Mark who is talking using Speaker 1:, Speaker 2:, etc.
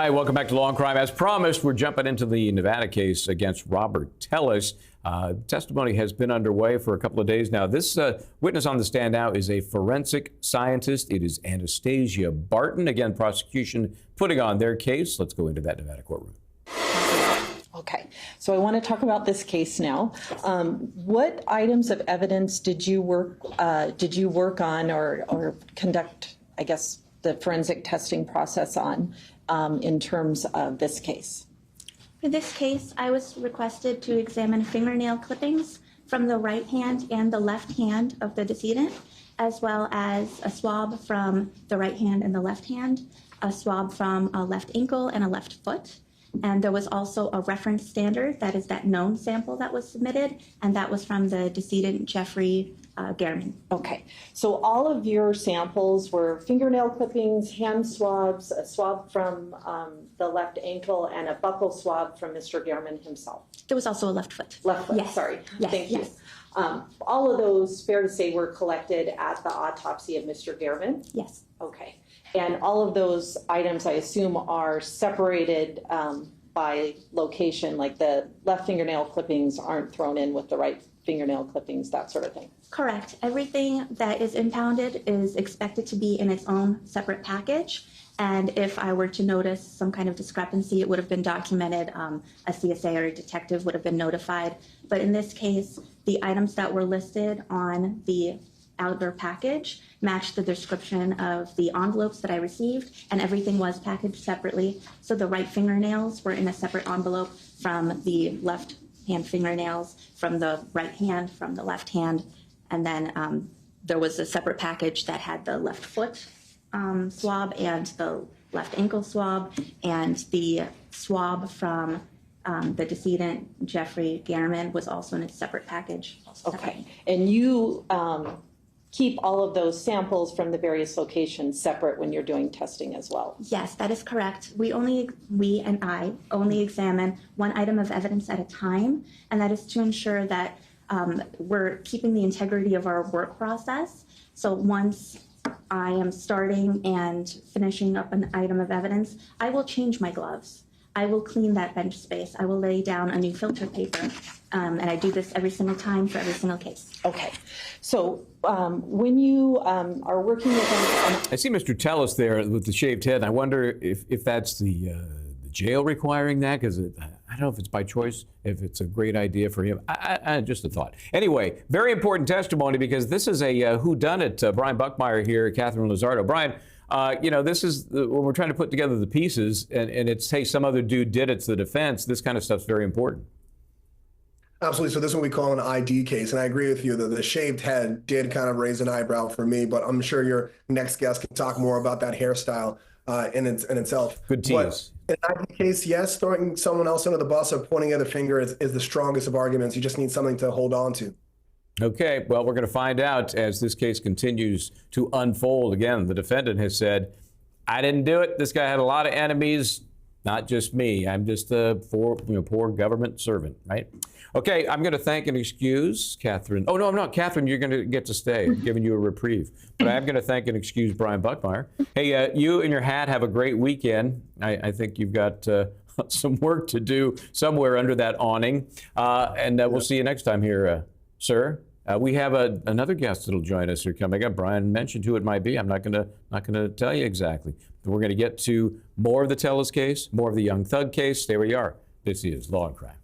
Speaker 1: right, welcome back to Law and Crime. As promised, we're jumping into the Nevada case against Roberta Lee. Testimony has been underway for a couple of days now. This witness on the stand now is a forensic scientist. It is Anastasia Barton. Again, prosecution putting on their case. Let's go into that Nevada courtroom.
Speaker 2: Okay, so I want to talk about this case now. What items of evidence did you work on or conduct, I guess, the forensic testing process on in terms of this case?
Speaker 3: For this case, I was requested to examine fingernail clippings from the right hand and the left hand of the decedent, as well as a swab from the right hand and the left hand, a swab from a left ankle and a left foot. And there was also a reference standard, that is that known sample that was submitted, and that was from the decedent, Jeffrey Gehrman.
Speaker 2: Okay, so all of your samples were fingernail clippings, hand swabs, a swab from the left ankle, and a buccal swab from Mr. Gehrman himself.
Speaker 3: There was also a left foot.
Speaker 2: Left foot,
Speaker 3: yes.
Speaker 2: Sorry.
Speaker 3: Yes.
Speaker 2: Thank you.
Speaker 3: Yes.
Speaker 2: All of those, fair to say, were collected at the autopsy of Mr. Gehrman?
Speaker 3: Yes.
Speaker 2: Okay. And all of those items, I assume, are separated by location, like the left fingernail clippings aren't thrown in with the right fingernail clippings, that sort of thing? Correct.
Speaker 3: Everything that is impounded is expected to be in its own separate package. And if I were to notice some kind of discrepancy, it would have been documented. A CSA or a detective would have been notified. But in this case, the items that were listed on the outer package matched the description of the envelopes that I received, and everything was packaged separately. So the right fingernails were in a separate envelope from the left hand fingernails, from the right hand, from the left hand, and then there was a separate package that had the left foot swab and the left ankle swab, and the swab from the decedent, Jeffrey Gehrman, was also in a separate package.
Speaker 2: Okay, and you keep all of those samples from the various locations separate when you're doing testing as well?
Speaker 3: Yes, that is correct. We and I only examine one item of evidence at a time, and that is to ensure that we're keeping the integrity of our work process. So once I am starting and finishing up an item of evidence, I will change my gloves. I will clean that bench space. I will lay down a new filter paper. And I do this every single time for every single case.
Speaker 2: Okay. So when you are working with them...
Speaker 1: I see Mr. Tellis there with the shaved head. I wonder if that's the jail requiring that, because I don't know if it's by choice, if it's a great idea for him. Just a thought. Anyway, very important testimony, because this is a whodunit. Brian Buckmeyer here, Catherine Lizardo. Brian, this is when we're trying to put together the pieces, and it's, hey, some other dude did it, it's the defense. This kind of stuff's very important.
Speaker 4: Absolutely. So this is what we call an ID case. And I agree with you that the shaved head did kind of raise an eyebrow for me, but I'm sure your next guest can talk more about that hairstyle in itself.
Speaker 1: Good tease.
Speaker 4: But in an ID case, yes, throwing someone else under the bus or pointing at a finger is the strongest of arguments. You just need something to hold on to.
Speaker 1: Okay, well, we're going to find out as this case continues to unfold. Again, the defendant has said, I didn't do it. This guy had a lot of enemies, not just me. I'm just a poor government servant, right? Okay, I'm going to thank and excuse Catherine. Oh, no, I'm not. Catherine, you're going to get to stay. I'm giving you a reprieve. But I am going to thank and excuse Brian Buckmeyer. Hey, you and your hat have a great weekend. I think you've got some work to do somewhere under that awning. And we'll see you next time here, sir. We have another guest that'll join us here coming up. Brian mentioned who it might be. I'm not going to tell you exactly. But we're going to get to more of the Tellis case, more of the Young Thug case. There we are. This is Law and Crime.